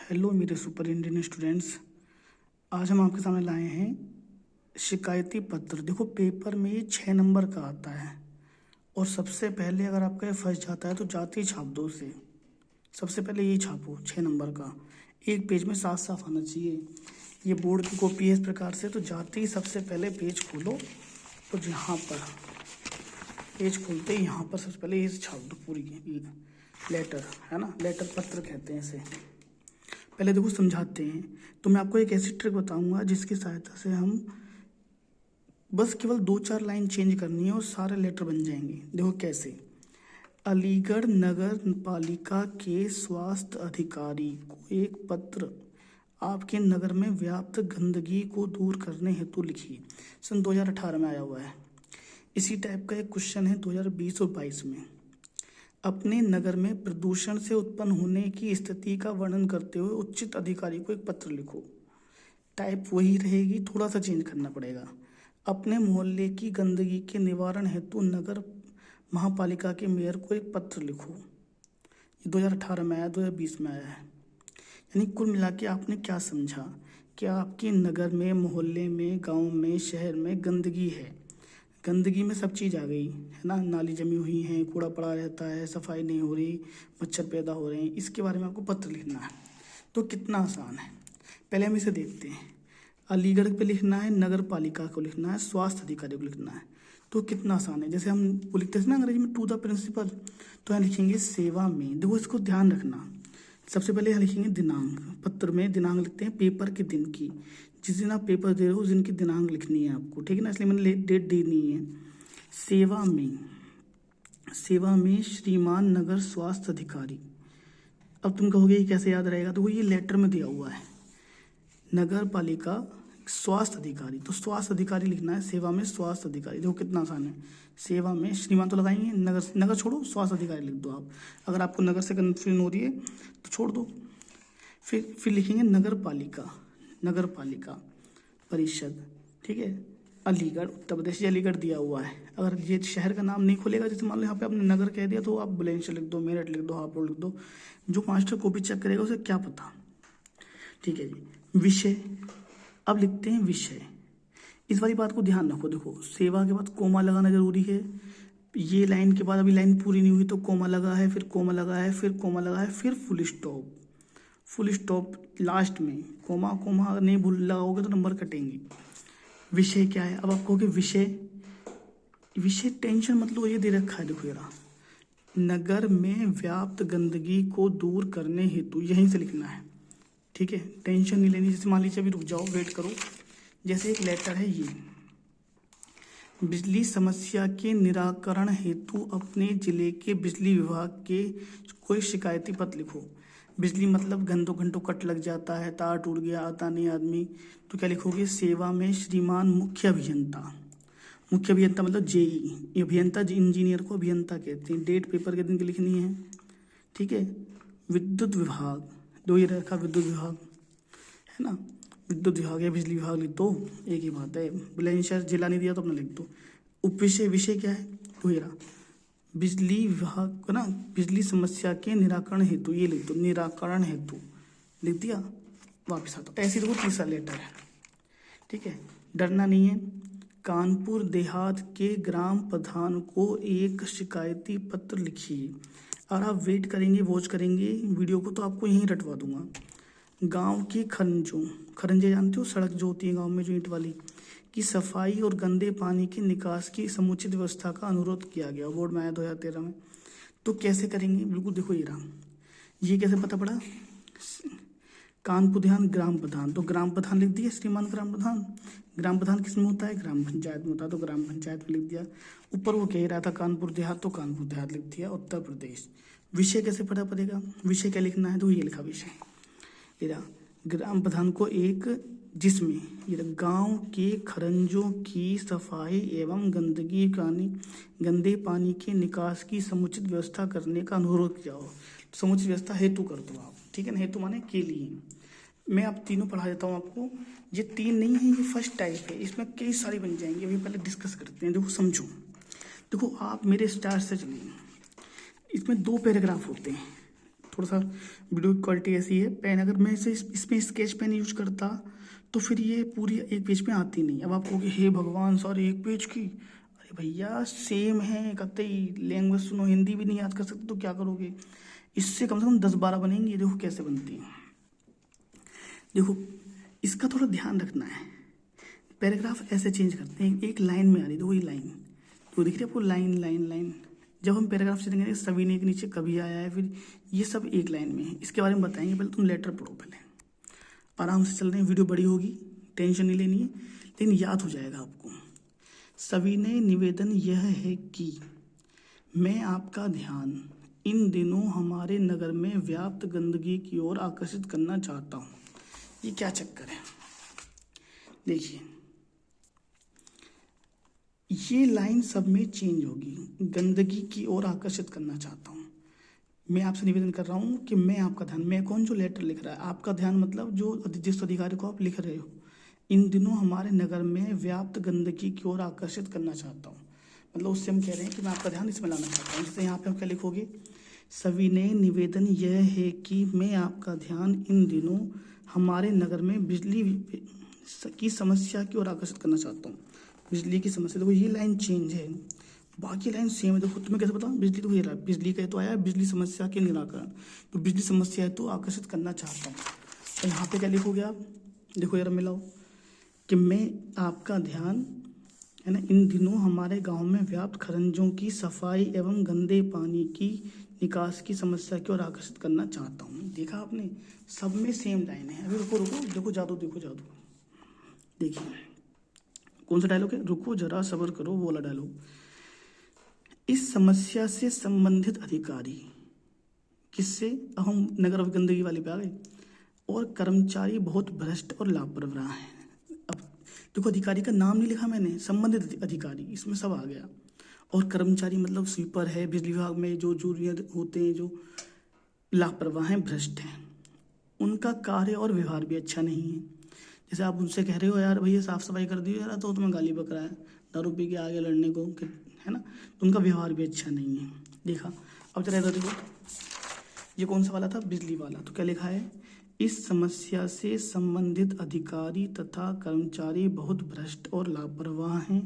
Hello मेरे super Indian students. आज हम आपके सामने लाए हैं शिकायती पत्र। देखो पेपर में ये 6 नंबर का आता है और सबसे पहले अगर आपका ये फंस जाता है तो जाते ही छाप दो उसे। सबसे पहले ये छापो 6 नंबर का, एक पेज में साफ साफ आना चाहिए। ये बोर्ड की कॉपी है इस प्रकार से, तो जाते ही सबसे पहले पेज खोलो और यहाँ पर पेज खोलते ही यहाँ पर सबसे पहले ये छाप दो पूरी लेटर, है ना, लेटर पत्र कहते हैं इसे। पहले देखो समझाते हैं। तो मैं आपको एक ऐसी ट्रिक बताऊंगा जिसकी सहायता से हम बस केवल 2-4 लाइन चेंज करनी है और सारे लेटर बन जाएंगे। देखो कैसे। अलीगढ़ नगर पालिका के स्वास्थ्य अधिकारी को एक पत्र आपके नगर में व्याप्त गंदगी को दूर करने हेतु लिखिए। सन 2018 में आया हुआ है। इसी टाइप का एक क्वेश्चन है 2020 और 22 में। अपने नगर में प्रदूषण से उत्पन्न होने की स्थिति का वर्णन करते हुए उचित अधिकारी को एक पत्र लिखो। टाइप वही रहेगी, थोड़ा सा चेंज करना पड़ेगा। अपने मोहल्ले की गंदगी के निवारण हेतु नगर महापालिका के मेयर को एक पत्र लिखो। ये 2018 में आया, 2020 में आया है। यानी कुल मिला के आपने क्या समझा कि आपके नगर में, मोहल्ले में, गांव में, शहर में गंदगी है। गंदगी में सब चीज़ आ गई है ना, नाली जमी हुई है, कूड़ा पड़ा रहता है, सफाई नहीं हो रही, मच्छर पैदा हो रहे हैं। इसके बारे में आपको पत्र लिखना है। तो कितना आसान है, पहले हम इसे देखते हैं। अलीगढ़ पे लिखना है, नगर पालिका को लिखना है, स्वास्थ्य अधिकारी को लिखना है। तो कितना आसान है। जैसे हम वो लिखते हैं ना अंग्रेजी में, टू द प्रिंसिपल, तो यहाँ लिखेंगे सेवा में। देखो इसको ध्यान रखना। सबसे पहले यहाँ लिखेंगे दिनांक। पत्र में दिनांक लिखते हैं पेपर के दिन की। जिस दिन आप पेपर दे रहे हो उस दिन की दिनांक लिखनी है आपको, ठीक है ना, इसलिए मैंने डेट देनी है। सेवा में श्रीमान नगर स्वास्थ्य अधिकारी। अब तुम कहोगे ये कैसे याद रहेगा, तो वो ये लेटर में दिया हुआ है, नगर पालिका स्वास्थ्य अधिकारी। तो स्वास्थ्य अधिकारी लिखना है, सेवा में स्वास्थ्य अधिकारी। देखो कितना आसान है। सेवा में श्रीमान तो लगाएंगे, नगर छोड़ो, स्वास्थ्य अधिकारी लिख दो आप। अगर आपको नगर से कन्फ्यूजन हो रही है तो छोड़ दो। फिर लिखेंगे नगर पालिका परिषद, ठीक है, अलीगढ़, उत्तर प्रदेश। ये अलीगढ़ दिया हुआ है। अगर ये शहर का नाम नहीं खुलेगा, जैसे मान लो यहाँ पे आपने नगर कह दिया, तो आप बुलंदशहर लिख दो, मेरठ लिख दो, हापुड़ लिख दो। जो मास्टर कॉपी चेक करेगा उसे क्या पता, ठीक है जी। विषय, अब लिखते हैं विषय। इस वाली बात को ध्यान रखो। देखो सेवा के बाद कोमा लगाना जरूरी है। ये लाइन के बाद अभी लाइन पूरी नहीं हुई तो कोमा लगा है, फिर कोमा लगा है, फिर कोमा लगा है, फिर फुल स्टॉप लास्ट में। कोमा अगर नहीं भूल लगाओगे तो नंबर कटेंगे। विषय क्या है, अब आप कहोगे विषय टेंशन मतलब ये दे रखा है। देखो यार, नगर में व्याप्त गंदगी को दूर करने हेतु, यहीं से लिखना है, ठीक है, टेंशन नहीं लेनी। जैसे मान लीजिए अभी रुक जाओ, वेट करो। जैसे एक लेटर है ये, बिजली समस्या के निराकरण हेतु अपने जिले के बिजली विभाग के कोई शिकायती पत्र लिखो। बिजली मतलब घंटों कट लग जाता है, तार टूट गया, आता नहीं आदमी, तो क्या लिखोगे, सेवा में श्रीमान मुख्य अभियंता मतलब जेई। अभियंता इंजीनियर को अभियंता कहते हैं। डेट पेपर के दिन की लिखनी है, ठीक है। विद्युत विभाग, दो ये रखा, विद्युत विभाग है ना, विद्युत विभाग या बिजली विभाग लिख दो, एक ही बात है। बुलंदशहर जिला नहीं दिया तो अपना लिख दो। विषय क्या है, तो ये रहा बिजली विभाग को ना, बिजली समस्या के निराकरण हेतु, ये लिख दो, निराकरण हेतु लिख दिया, वापिस आता। ऐसी देखो तीसरा लेटर है, ठीक है, डरना नहीं है। कानपुर देहात के ग्राम प्रधान को एक शिकायती पत्र लिखिए। और आप वेट करेंगे, वॉच करेंगे वीडियो को, तो आपको यहीं रटवा दूंगा। गांव की खरंजे जानते हो, सड़क जो होती है गांव में, जो ईंट वाली, की सफाई और गंदे पानी की निकास की समुचित व्यवस्था का अनुरोध किया गया। बोर्ड में आया 2013 में। तो कैसे करेंगे, बिल्कुल देखो ये रहा। ये कैसे पता पड़ा, कानपुर ध्यान ग्राम प्रधान, तो ग्राम प्रधान लिख दिया, श्रीमान ग्राम प्रधान। ग्राम प्रधान किस में होता है, ग्राम पंचायत में होता है, तो ग्राम पंचायत में लिख दिया। ऊपर वो कह रहा था कानपुर देहात, तो कानपुर देहात लिख दिया, उत्तर प्रदेश। विषय कैसे पता पड़ेगा, विषय क्या लिखना है, तो ये लिखा विषय, ये ग्राम प्रधान को एक, जिसमें ये गांव के खरंजों की सफाई एवं गंदे पानी के निकास की समुचित व्यवस्था करने का अनुरोध किया हो। समुचित व्यवस्था हेतु कर दो आप, ठीक है ना, हेतु माने के लिए। मैं आप तीनों पढ़ा देता हूँ आपको। ये 3 नहीं है, ये फर्स्ट टाइप है, इसमें कई सारी बन जाएंगे। अभी पहले डिस्कस करते हैं। देखो समझो, देखो आप मेरे स्टार से चलिए। इसमें 2 पैराग्राफ होते हैं, थोड़ा सा वीडियो की क्वालिटी ऐसी है। पेन अगर मैं इसे इसमें स्केच पेन यूज करता तो फिर ये पूरी एक पेज पे आती नहीं। अब आप कहोगे हे भगवान सर एक पेज की, अरे भैया सेम है कतई। लैंग्वेज सुनो, हिंदी भी नहीं याद कर सकते तो क्या करोगे, इससे कम से कम 10-12 बनेंगी। ये देखो कैसे बनती है। देखो इसका थोड़ा ध्यान रखना है। पैराग्राफ ऐसे चेंज करते हैं, एक लाइन में आ रही, देखो ये लाइन तो दिख रही है आपको, लाइन लाइन लाइन। जब हम पैराग्राफ चेंज करेंगे सविनय के नीचे कभी आया है, फिर ये सब एक लाइन में है। इसके बारे में बताएंगे, पहले तुम लेटर पढ़ो, पहले आराम से चल रहे हैं। वीडियो बड़ी होगी, टेंशन नहीं लेनी है, लेकिन याद हो जाएगा आपको। सविनय निवेदन यह है कि मैं आपका ध्यान इन दिनों हमारे नगर में व्याप्त गंदगी की ओर आकर्षित करना चाहता हूँ। ये क्या चक्कर है, देखिए ये लाइन सब में चेंज होगी। गंदगी की ओर आकर्षित करना चाहता हूँ। मैं आपसे निवेदन कर रहा हूँ कि मैं आपका ध्यान, मैं कौन जो लेटर लिख रहा है, आपका ध्यान मतलब जो जिस अधिकारी को आप लिख रहे हो, इन दिनों हमारे नगर में व्याप्त गंदगी की ओर आकर्षित करना चाहता हूँ। मतलब उससे हम कह रहे हैं कि मैं आपका ध्यान इसमें लाना चाहता हूँ। जैसे यहाँ पे हम क्या लिखोगे, सविनय निवेदन यह है कि मैं आपका ध्यान इन दिनों हमारे नगर में बिजली की समस्या की ओर आकर्षित करना चाहता हूँ। बिजली की समस्या, देखो ये लाइन चेंज है, बाकी लाइन सेम है। देखो तुम्हें कैसे पता, बिजली तो ये रहा, बिजली का तो आया है बिजली समस्या के निराकरण, तो बिजली समस्या है तो आकर्षित करना चाहता हूँ। तो यहाँ पे क्या लिखोगे आप, देखो यार मिलाओ कि मैं आपका ध्यान है ना इन दिनों हमारे गांव में व्याप्त खरंजों की सफाई एवं गंदे पानी की निकास की समस्या की ओर आकर्षित करना चाहता हूँ। देखा आपने, सब में सेम लाइन है। अभी रुको रुको, देखो जादू, देखो जादू, देखिए कौन सा डायलॉग है, रुको जरा सब्र करो, वो वाला डायलॉग। इस समस्या से संबंधित अधिकारी, किससे, अब हम नगर गंदगी वाले पे आ गए, और कर्मचारी बहुत भ्रष्ट और लापरवाह हैं। अब देखो अधिकारी का नाम नहीं लिखा मैंने, संबंधित अधिकारी, इसमें सब आ गया। और कर्मचारी मतलब स्वीपर है, बिजली विभाग में जो जूनियर होते हैं जो लापरवाह हैं, भ्रष्ट हैं, उनका कार्य और व्यवहार भी अच्छा नहीं है। जैसे आप उनसे कह रहे हो यार भैया साफ सफाई कर दियो यार, तो तुम्हें गाली बक रहा है, दारू पी के आगे लड़ने को, है ना, तो उनका व्यवहार भी अच्छा नहीं है। देखा, अब जरा इधर देखो, ये कौन सा वाला था, बिजली वाला, तो क्या लिखा है, इस समस्या से संबंधित अधिकारी तथा कर्मचारी बहुत भ्रष्ट और लापरवाह हैं,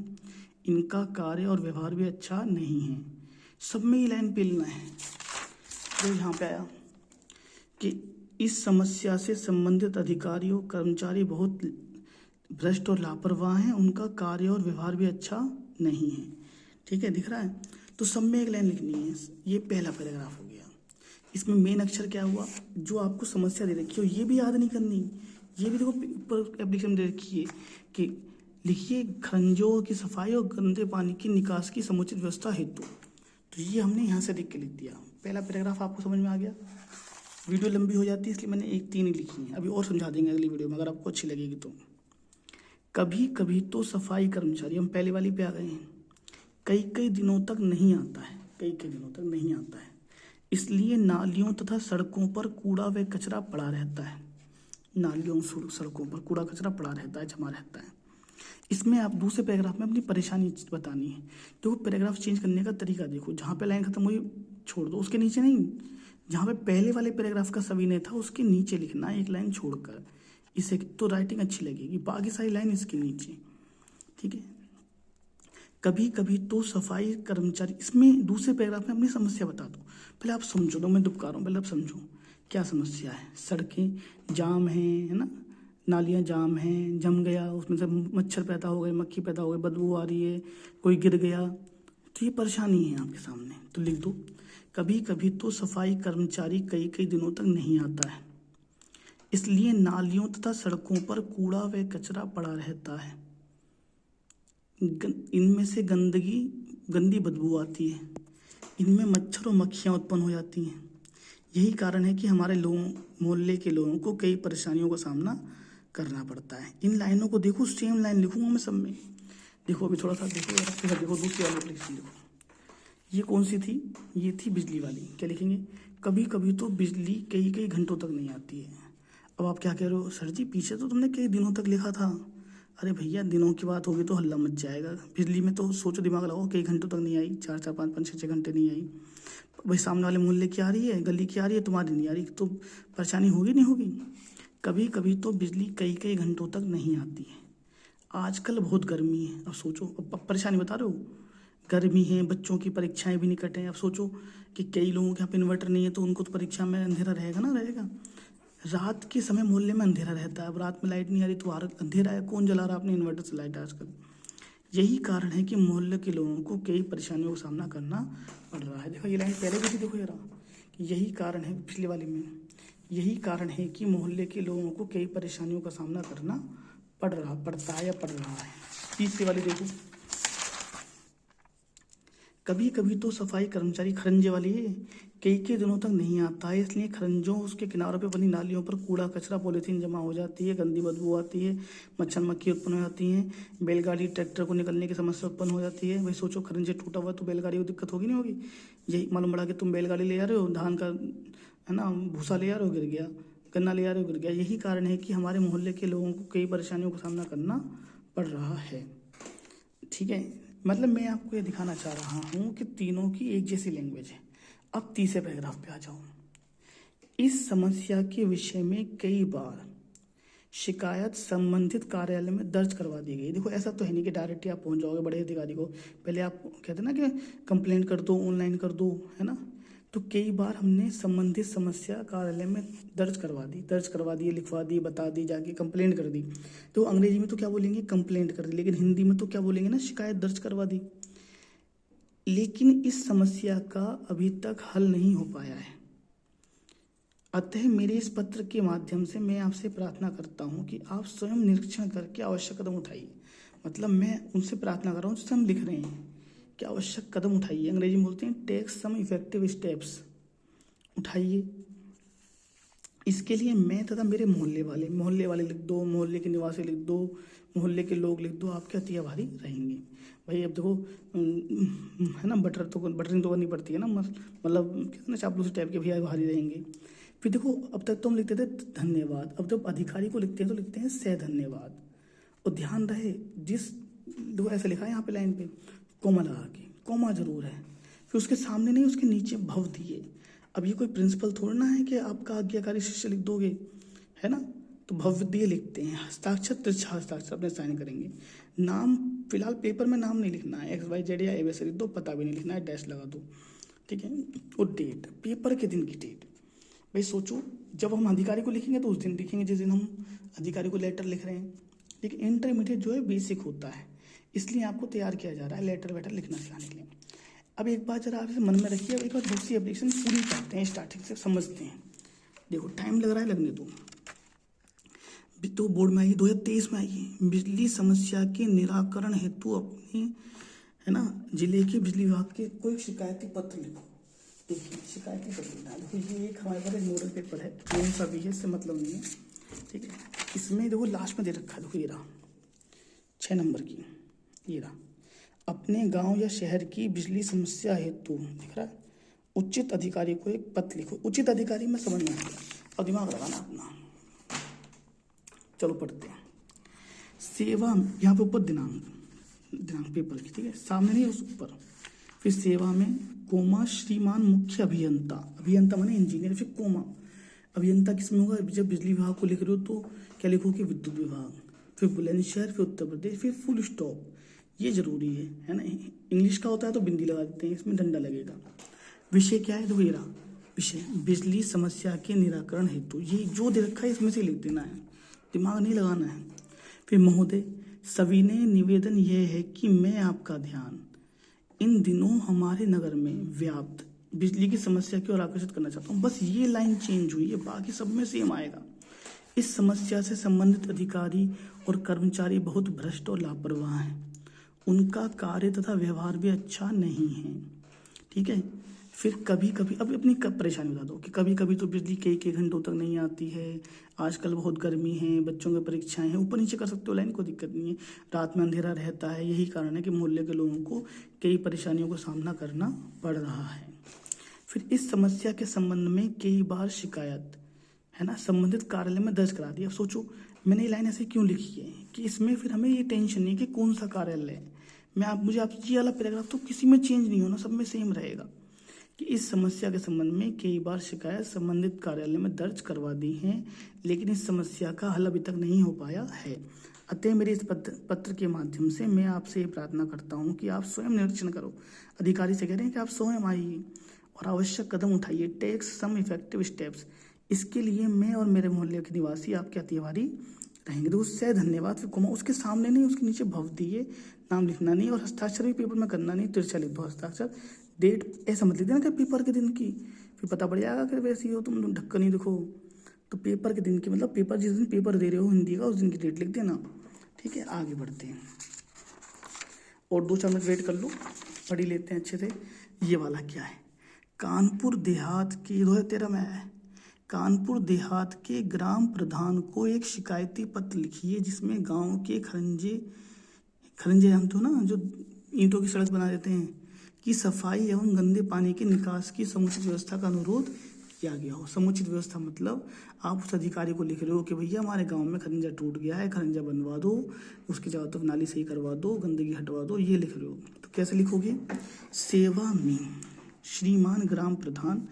इनका कार्य और व्यवहार भी अच्छा नहीं है। सब में ये लाइन पेलना है। तो यहाँ पे आया कि इस समस्या से संबंधित अधिकारियों कर्मचारी बहुत भ्रष्ट और लापरवाह हैं, उनका कार्य और व्यवहार भी अच्छा नहीं है। ठीक है, दिख रहा है, तो सब में एक लाइन लिखनी है। ये पहला पैराग्राफ हो गया। इसमें मेन अक्षर क्या हुआ, जो आपको समस्या दे रखी हो ये भी याद नहीं करनी। ये भी देखो ऊपर एप्लीकेशन दे रखी है कि लिखिए खंजों की सफाई और गंदे पानी की निकास की समुचित व्यवस्था हेतु, तो ये हमने यहाँ से लिख के लिख दिया। पहला पैराग्राफ आपको समझ में आ गया। वीडियो लंबी हो जाती है इसलिए मैंने 1-3 ही लिखी है, अभी और समझा देंगे अगली वीडियो में अगर आपको अच्छी लगेगी तो। कभी कभी तो सफाई कर्मचारी, हम पहले वाली पे आ गए हैं, कई कई दिनों तक नहीं आता है, कई कई दिनों तक नहीं आता है, इसलिए नालियों तथा सड़कों पर कूड़ा व कचरा पड़ा रहता है। नालियों सड़कों पर कूड़ा कचरा पड़ा रहता है, जमा रहता है। इसमें आप दूसरे पैराग्राफ में अपनी परेशानी बतानी है। तो पैराग्राफ चेंज करने का तरीका देखो, जहाँ पे लाइन खत्म हुई छोड़ दो, उसके नीचे नहीं, जहाँ पे पहले वाले पैराग्राफ का सविनय था उसके नीचे लिखना है, एक लाइन छोड़कर। इसे तो राइटिंग अच्छी लगेगी, बाकी सारी लाइन इसके नीचे। ठीक है, कभी कभी तो सफाई कर्मचारी, इसमें दूसरे पैराग्राफ में अपनी समस्या बता दो। पहले आप समझो, तो मैं दुबका रहा हूँ, पहले आप समझो क्या समस्या है। सड़कें जाम हैं, है ना, नालियाँ जाम हैं, जम गया, उसमें से मच्छर पैदा हो गए, मक्खी पैदा हो गई, बदबू आ रही है, कोई गिर गया, तो ये परेशानी है आपके सामने। तो लिख दो, कभी कभी तो सफाई कर्मचारी कई कई दिनों तक नहीं आता है, इसलिए नालियों तथा सड़कों पर कूड़ा व कचरा पड़ा रहता है, इनमें से गंदी बदबू आती है, इनमें मच्छर और मक्खियाँ उत्पन्न हो जाती हैं। यही कारण है कि हमारे लोगों, मोहल्ले के लोगों को कई परेशानियों का सामना करना पड़ता है। इन लाइनों को देखो, सेम लाइन लिखूंगा मैं सब में। देखो अभी थोड़ा सा देखो, देखो दूसरी वाली एप्लीकेशन देखो, ये कौन सी थी, ये थी बिजली वाली। क्या लिखेंगे, कभी कभी तो बिजली कई कई घंटों तक नहीं आती है। अब आप क्या कह रहे हो, सर जी पीछे तो तुमने कई दिनों तक लिखा था। अरे भैया दिनों की बात होगी तो हल्ला मच जाएगा, बिजली में तो सोचो, दिमाग लगाओ, कई घंटों तक नहीं आई, 4-4, 5-5, 6-6 घंटे नहीं आई। भाई सामने वाले मोहल्ले की आ रही है, गली की आ रही है, तुम्हारी नहीं आ रही, तो परेशानी होगी नहीं होगी। कभी कभी तो बिजली कई कई घंटों तक नहीं आती है। आजकल बहुत गर्मी है, अब सोचो, अब परेशानी बता रहे हो, गर्मी है, बच्चों की परीक्षाएं भी निकट हैं। अब सोचो कि कई लोगों के यहाँ पे इन्वर्टर नहीं है, तो उनको तो परीक्षा में अंधेरा रहेगा ना, रहेगा। रात के समय मोहल्ले में अंधेरा रहता है, अब रात में लाइट नहीं आ रही तो अंधेरा है, कौन जला रहा है अपने इन्वर्टर से लाइट आजकल। यही कारण है कि मोहल्ले के लोगों को कई परेशानियों का सामना करना पड़ रहा है। देखो ये लाइन पहले भी थी, देखो ये रहा कि यही कारण है, पिछले वाले में, यही कारण है कि मोहल्ले के लोगों को कई परेशानियों का सामना करना पड़ता है या पड़ रहा है। तीसरी वाली देखो, कभी कभी तो सफाई कर्मचारी खरंजे वाली है, कई कई दिनों तक नहीं आता है, इसलिए खरंजों उसके किनारों पे बनी नालियों पर कूड़ा कचरा पॉलीथीन जमा हो जाती है, गंदी बदबू आती है, मच्छर मक्खी उत्पन्न हो जाती हैं, बैलगाड़ी ट्रैक्टर को निकलने की समस्या उत्पन्न हो जाती है। भाई सोचो खरंजे टूटा हुआ तो बैलगाड़ी को दिक्कत होगी नहीं होगी। यही मालूम पड़ा कि तुम बैलगाड़ी ले आ रहे हो, धान का है ना भूसा ले आ रहे हो गिर गया, गन्ना ले आ रहे हो गिर गया। यही कारण है कि हमारे मोहल्ले के लोगों को कई परेशानियों का सामना करना पड़ रहा है। ठीक है, मतलब मैं आपको ये दिखाना चाह रहा हूँ कि तीनों की एक जैसी लैंग्वेज है। अब तीसरे पैराग्राफ पे आ जाओ। इस समस्या के विषय में कई बार शिकायत संबंधित कार्यालय में दर्ज करवा दी गई। देखो ऐसा तो है नहीं कि डायरेक्ट ही आप पहुंच जाओगे बड़े अधिकारी को, पहले आप कहते ना कि कंप्लेंट कर दो, ऑनलाइन कर दो, है ना। तो कई बार हमने संबंधित समस्या कार्यालय में दर्ज करवा दी, लिखवा दी, बता दी, जाके कंप्लेंट कर दी। तो अंग्रेजी में तो क्या बोलेंगे, कंप्लेंट कर दी, लेकिन हिंदी में तो क्या बोलेंगे ना, शिकायत दर्ज करवा दी। लेकिन इस समस्या का अभी तक हल नहीं हो पाया है। अतः मेरे इस पत्र के माध्यम से मैं आपसे प्रार्थना करता हूं कि आप स्वयं निरीक्षण करके आवश्यक कदम उठाइए। मतलब मैं उनसे प्रार्थना कर रहा हूँ, जैसे हम लिख रहे हैं कि आवश्यक कदम उठाइए, अंग्रेजी में बोलते हैं टेक सम इफेक्टिव स्टेप्स, उठाइए। इसके लिए मैं तथा मेरे मोहल्ले वाले लिख दो, मोहल्ले के निवासी लिख दो, मोहल्ले के लोग लिख दो, आपके अति आभारी रहेंगे। भाई अब देखो है ना, बटरिंग तो करनी पड़ती है ना, मतलब कितने चापलूसी टाइप के भैया आभारी रहेंगे। फिर देखो अब तक तो हम लिखते थे धन्यवाद, अब जब अधिकारी को लिखते हैं तो लिखते हैं से धन्यवाद। और ध्यान रहे देखो ऐसे लिखा है यहाँ पे लाइन पे, कोमा लगा के, कोमा जरूर है, फिर उसके सामने नहीं उसके नीचे भव दिए। अब ये कोई प्रिंसिपल थोड़ा ना है कि आपका आज्ञाकारी शिष्य लिख दोगे, है ना। तो भव्य दिए लिखते हैं, हस्ताक्षर तिरछा हस्ताक्षर अपने साइन करेंगे। नाम फिलहाल पेपर में नाम नहीं लिखना है, XYZ या ABC लिख दो, पता भी नहीं लिखना है, डैश लगा दो, ठीक है। और डेट, पेपर के दिन की डेट। भाई सोचो जब हम अधिकारी को लिखेंगे तो उस दिन लिखेंगे जिस दिन हम अधिकारी को लेटर लिख रहे हैं। लेकिन इंटरमीडिएट जो है बेसिक होता है, इसलिए आपको तैयार किया जा रहा है लेटर वेटर लिखना सिखाने के लिए। अब एक बात जरा आप इसे मन में रखिए, अब एक बार दूसरी एप्लीकेशन पूरी करते हैं, स्टार्टिंग से समझते हैं। देखो टाइम लग रहा है, लगने दो। तो बोर्ड में आई 2023 में आई, बिजली समस्या के निराकरण हेतु अपने है ना जिले के बिजली विभाग के कोई शिकायती पत्र लिखो। देखिए शिकायती पत्र डालो, देखो ये एक हमारे पास एक मॉडल पेपर है, कौन सा भी है इससे मतलब नहीं है, ठीक है। इसमें देखो लास्ट में दे रखा है, देखो ये रहा 6 नंबर की, ये रहा अपने गांव या शहर की बिजली समस्या हेतु, दिख रहा है, उचित अधिकारी को एक पत्र लिखो। उचित अधिकारी में समझ में आ गया, और दिमाग लगाना अपना। चलो पढ़ते हैं। सेवा, यहाँ पे ऊपर दिनांक पेपर की, ठीक है, सामने नहीं उस ऊपर। फिर सेवा में कोमा श्रीमान मुख्य अभियंता, अभियंता माने इंजीनियर, फिर कोमा अभियंता किसमें होगा, जब बिजली विभाग को लिख रहे हो तो क्या लिखोगे, विद्युत विभाग, फिर बुलंदशहर, फिर उत्तर प्रदेश, फिर फुल स्टॉप। ये जरूरी है ना। इंग्लिश का होता है तो बिंदी लगा देते हैं, इसमें डंडा लगेगा। विषय क्या है, देखो ये रहा विषय, बिजली समस्या के निराकरण हेतु, ये जो दे रखा है इसमें से लिख देना है, दिमाग नहीं लगाना है। फिर महोदय सविनय निवेदन यह है कि मैं आपका ध्यान इन दिनों हमारे नगर में व्याप्त बिजली की समस्या की ओर आकर्षित करना चाहता हूँ। बस ये लाइन चेंज हुई है, बाकी सब में सेम आएगा। इस समस्या से संबंधित अधिकारी और कर्मचारी बहुत भ्रष्ट और लापरवाह हैं, उनका कार्य तथा व्यवहार भी अच्छा नहीं है, ठीक है। फिर कभी कभी, अब अपनी कब परेशानी बता दो कि कभी कभी तो बिजली कई घंटों तक नहीं आती है, आजकल बहुत गर्मी है, बच्चों की परीक्षाएं हैं, ऊपर नीचे कर सकते हो लाइन, कोई दिक्कत नहीं है। रात में अंधेरा रहता है, यही कारण है कि मोहल्ले के लोगों को कई परेशानियों का सामना करना पड़ रहा है। फिर इस समस्या के संबंध में कई बार शिकायत है ना संबंधित कार्यालय में दर्ज करा दी। अब सोचो मैंने ये लाइन ऐसे क्यों लिखी है कि इसमें फिर हमें ये टेंशन नहीं कि कौन सा कार्यालय है। मुझे आप ये वाला पैराग्राफ तो किसी में चेंज नहीं होना, सब में सेम रहेगा कि इस समस्या के संबंध में कई बार शिकायत संबंधित कार्यालय में दर्ज करवा दी है, लेकिन इस समस्या का हल अभी तक नहीं हो पाया है। अतः मेरे इस पत्र के माध्यम से मैं आपसे ये प्रार्थना करता हूँ कि आप स्वयं निरीक्षण करो। अधिकारी से कह रहे हैं कि आप स्वयं आइए और आवश्यक कदम उठाइए, टेक सम इफेक्टिव स्टेप्स। इसके लिए मैं और मेरे मोहल्ले के निवासी आपके अतिभारी रहेंगे। तो उससे धन्यवाद, फिर कोमा उसके सामने नहीं, उसके नीचे भव दिए, नाम लिखना नहीं और हस्ताक्षर भी पेपर में करना नहीं, तिरछा लिख दो हस्ताक्षर, डेट ऐसा मत लिख देना कि पेपर के दिन की, फिर पता पड़ जाएगा कि वैसे ही हो तुम ढक्कन ही दिखो। तो पेपर के दिन की मतलब पेपर जिस दिन पेपर दे रहे हो हिंदी का उस दिन की डेट लिख देना। ठीक है, आगे बढ़ते हैं और 2-4 मिनट वेट कर लो, पढ़ी लेते हैं अच्छे से। ये वाला क्या है? कानपुर देहात की 2013 में है। कानपुर देहात के ग्राम प्रधान को एक शिकायती पत्र लिखिए जिसमें गांव के खरंजे जानते हो ना, जो ईंटों की सड़क बना देते हैं, की सफाई एवं गंदे पानी के निकास की समुचित व्यवस्था का अनुरोध किया गया हो। समुचित व्यवस्था मतलब आप उस अधिकारी को लिख रहे हो कि भैया हमारे गांव में खरंजा टूट गया है, खरंजा बनवा दो, उसकी चारों तरफ नाली सही करवा दो, गंदगी हटवा दो, ये लिख रहे हो। तो कैसे लिखोगे? सेवा में श्रीमान ग्राम प्रधान,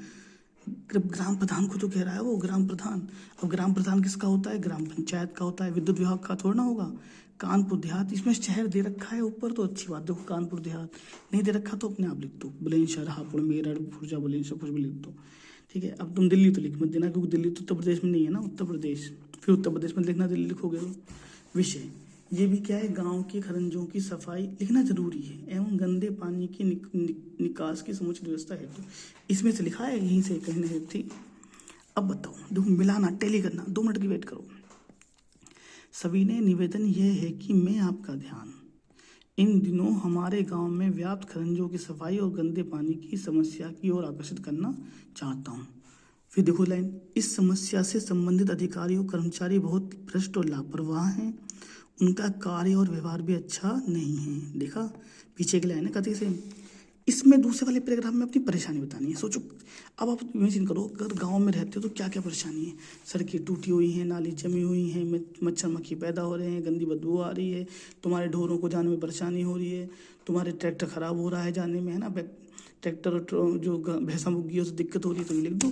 ग्राम प्रधान को तो कह रहा है वो ग्राम प्रधान। अब ग्राम प्रधान किसका होता है? ग्राम पंचायत का होता है, विद्युत विभाग का थोड़ा ना होगा। कानपुर देहात, इसमें शहर दे रखा है ऊपर तो अच्छी बात, देखो कानपुर देहात नहीं दे रखा तो अपने आप लिख दो, बुलंदशहर, हापुड़, मेरठ, खुर्जा, बुलंदशहर कुछ भी लिख दो। ठीक है, अब तुम दिल्ली तो लिख मत देना क्योंकि दिल्ली तो उत्तर प्रदेश में नहीं है ना, उत्तर प्रदेश, फिर उत्तर प्रदेश में लिखना, दिल्ली लिखोगे तो। विषय ये भी क्या है? गांव के खरंजों की सफाई लिखना जरूरी है एवं गंदे पानी की निकास की समुचित व्यवस्था है। तो इसमें से लिखा है, यहीं से कहीं नहीं थी। अब बताओ, देखो मिलाना, टैली करना, 2 मिनट की वेट करो। सभी ने निवेदन यह है कि मैं आपका ध्यान इन दिनों हमारे गांव में व्याप्त खरंजों की सफाई और गंदे पानी की समस्या की ओर आकर्षित करना चाहता हूं। फिर देखो लाइन, इस समस्या से संबंधित अधिकारी और कर्मचारी बहुत भ्रष्ट और लापरवाह हैं, उनका कार्य और व्यवहार भी अच्छा नहीं है। देखा पीछे की लाइन है कथी से। इसमें दूसरे वाले पैराग्राफ में अपनी परेशानी बतानी है। सोचो, अब आप इमेजिन करो, अगर गांव में रहते हो तो क्या क्या परेशानी है। सड़कें टूटी हुई हैं, नाली जमी हुई हैं, मच्छर मक्खी पैदा हो रहे हैं, गंदी बदबू आ रही है, तुम्हारे ढोरों को जाने में परेशानी हो रही है, तुम्हारे ट्रैक्टर खराब हो रहा है जाने में, है ना, ट्रैक्टर जो भैंसा मुग्गी है उससे दिक्कत हो रही है, तो ये लिख दो।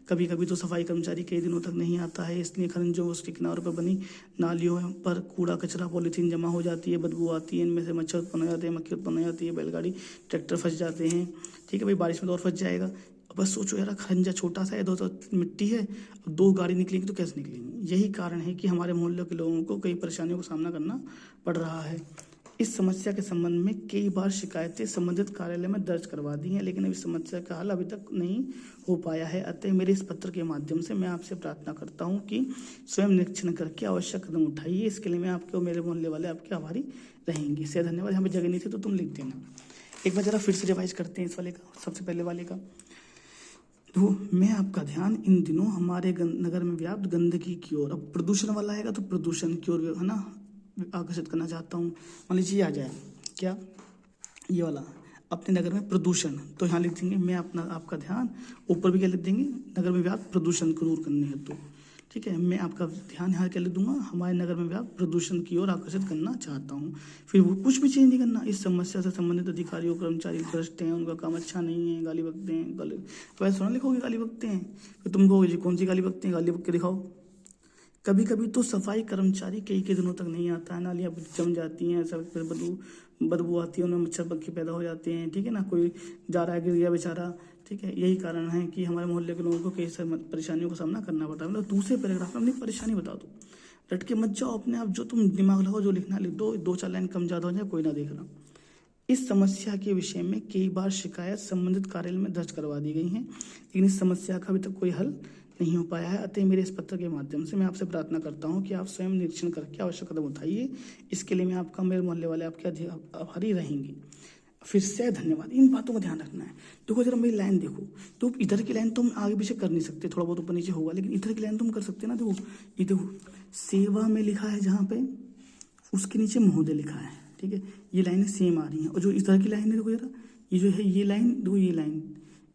कभी कभी तो सफाई कर्मचारी कई दिनों तक नहीं आता है, इसलिए खरंजों उसके किनारों पर बनी नालियों पर कूड़ा कचरा पॉलीथीन जमा हो जाती है, बदबू आती है, इनमें से मच्छर उत्पन्न हो जाते हैं, मक्खी उत्पन्न हो जाती है, बैलगाड़ी ट्रैक्टर फंस जाते हैं। ठीक है भाई, बारिश में तो और फंस जाएगा। बस सोचो यार, खरंजा छोटा सा है, 2 मिट्टी है, 2 गाड़ी निकलेंगी तो कैसे निकलेंगी। यही कारण है कि हमारे मोहल्ले के लोगों को कई परेशानियों का सामना करना पड़ रहा है। इस समस्या के संबंध में कई बार शिकायतें संबंधित कार्यालय में दर्ज करवा दी हैं, लेकिन इस समस्या का हल अभी तक नहीं हो पाया है। अतः मेरे इस पत्र के माध्यम से मैं आपसे प्रार्थना करता हूं कि स्वयं निरीक्षण करके आवश्यक कदम उठाइए। इसके लिए मैं आपके और मेरे मोहल्ले वाले आपके आभारी रहेंगे। से धन्यवाद। यहाँ पे जगह नहीं थी तो तुम लिख देना। एक बार जरा फिर से रिवाइज करते हैं इस वाले का, सबसे पहले वाले का। तो मैं आपका ध्यान इन दिनों हमारे नगर में व्याप्त गंदगी की ओर, अब प्रदूषण वाला आएगा तो प्रदूषण की ओर, है ना, आकर्षित करना चाहता हूँ। मान लीजिए आ जाए क्या, ये वाला अपने नगर में प्रदूषण, तो यहाँ लिख देंगे मैं आपका ध्यान, ऊपर भी क्या लिख देंगे, नगर में व्याप्त प्रदूषण को दूर करने हेतु। ठीक है, मैं आपका ध्यान यहाँ क्या लिख दूंगा, हमारे नगर में व्याप्त प्रदूषण की ओर आकर्षित करना चाहता हूँ। फिर वो कुछ भी चेंज नहीं करना। इस समस्या से संबंधित अधिकारियों कर्मचारी भ्रष्ट हैं, उनका काम अच्छा नहीं है, गाली बकते हैं, तो ऐसा थोड़ा लिखोगे गाली बकते हैं, फिर तुम कहोगे जी कौन सी गाली बकते हैं, गाली बक के दिखाओ। कभी कभी तो सफाई कर्मचारी कई दिनों तक नहीं आता है, नालियाँ जम जाती हैं, सड़क पर बदबू आती है, उनमें मच्छर पक्षी पैदा हो जाते हैं। ठीक है ना, कोई जा रहा है गिर गया बेचारा। ठीक है, यही कारण है कि हमारे मोहल्ले के लोगों को कई परेशानियों का सामना करना पड़ता है। मतलब दूसरे पैराग्राफ में अपनी परेशानी बता दो, रट के मत जाओ, अपने आप जो तुम दिमाग लगाओ, जो लिखना लिख दो, 2-4 लाइन कम ज़्यादा हो जाए कोई ना देख रहा। इस समस्या के विषय में कई बार शिकायत संबंधित कार्यालय में दर्ज करवा दी गई है, लेकिन इस समस्या का अभी तक कोई हल नहीं हो पाया है। अतः मेरे इस पत्र के माध्यम से मैं आपसे प्रार्थना करता हूं कि आप स्वयं निरीक्षण करके आवश्यक कदम उठाइए। इसके लिए मैं आपका, मेरे मोहल्ले वाले आपके आभारी रहेंगे। फिर से धन्यवाद। इन बातों का ध्यान रखना है। देखो जरा मेरी लाइन देखो, तो इधर की लाइन तुम आगे पीछे कर नहीं सकते, थोड़ा बहुत ऊपर नीचे होगा, लेकिन इधर की लाइन तुम कर सकते ना। देखो ये देखो, सेवा में लिखा है जहाँ पे, उसके नीचे महोदय लिखा है। ठीक है, ये लाइनें सेम आ रही हैं। और जो इस तरह की लाइन है, देखो जरा, ये जो है ये लाइन, देखो ये लाइन,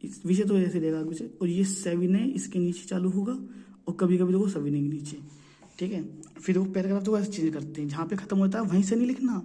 इस विषय तो ऐसे देगा आगे से, और ये सविनय इसके नीचे चालू होगा, और कभी कभी देखो सविनय के नीचे। ठीक है, फिर वो पैराग्राफ तो ऐसे चेंज करते हैं, जहाँ पे खत्म होता है वहीं से नहीं लिखना,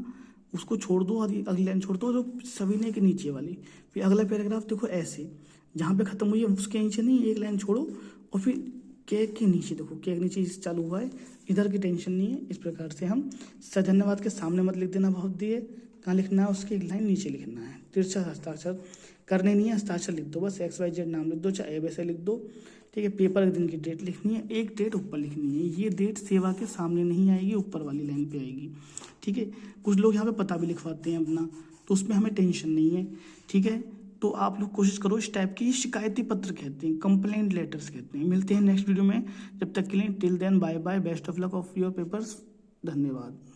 उसको छोड़ दो, अगली लाइन छोड़ दो जो सविनय के नीचे वाली। फिर अगला पैराग्राफ देखो ऐसे, जहाँ पे खत्म हुई है उसके नीचे नहीं, एक लाइन छोड़ो और फिर के नीचे देखो, के नीचे चालू हुआ है, इधर की टेंशन नहीं है। इस प्रकार से हम धन्यवाद के सामने मत लिख देना बहुत दिए, कहाँ लिखना है उसके एक लाइन नीचे लिखना है। तिरछा हस्ताक्षर करने नहीं है, हस्ताक्षर लिख दो बस, XYZ नाम लिख दो, चाहे वैसे लिख दो, ठीक है। पेपर के दिन की डेट लिखनी है, एक डेट ऊपर लिखनी है, ये डेट सेवा के सामने नहीं आएगी, ऊपर वाली लाइन पे आएगी, ठीक है। कुछ लोग यहाँ पे पता भी लिखवाते हैं अपना, तो उसमें हमें टेंशन नहीं है, ठीक है। तो आप लोग कोशिश करो इस टाइप की, शिकायती पत्र कहते हैं, कंप्लेंट लेटर्स कहते हैं। मिलते हैं नेक्स्ट वीडियो में, जब तक के लिए till then bye bye, best of luck of your papers, धन्यवाद।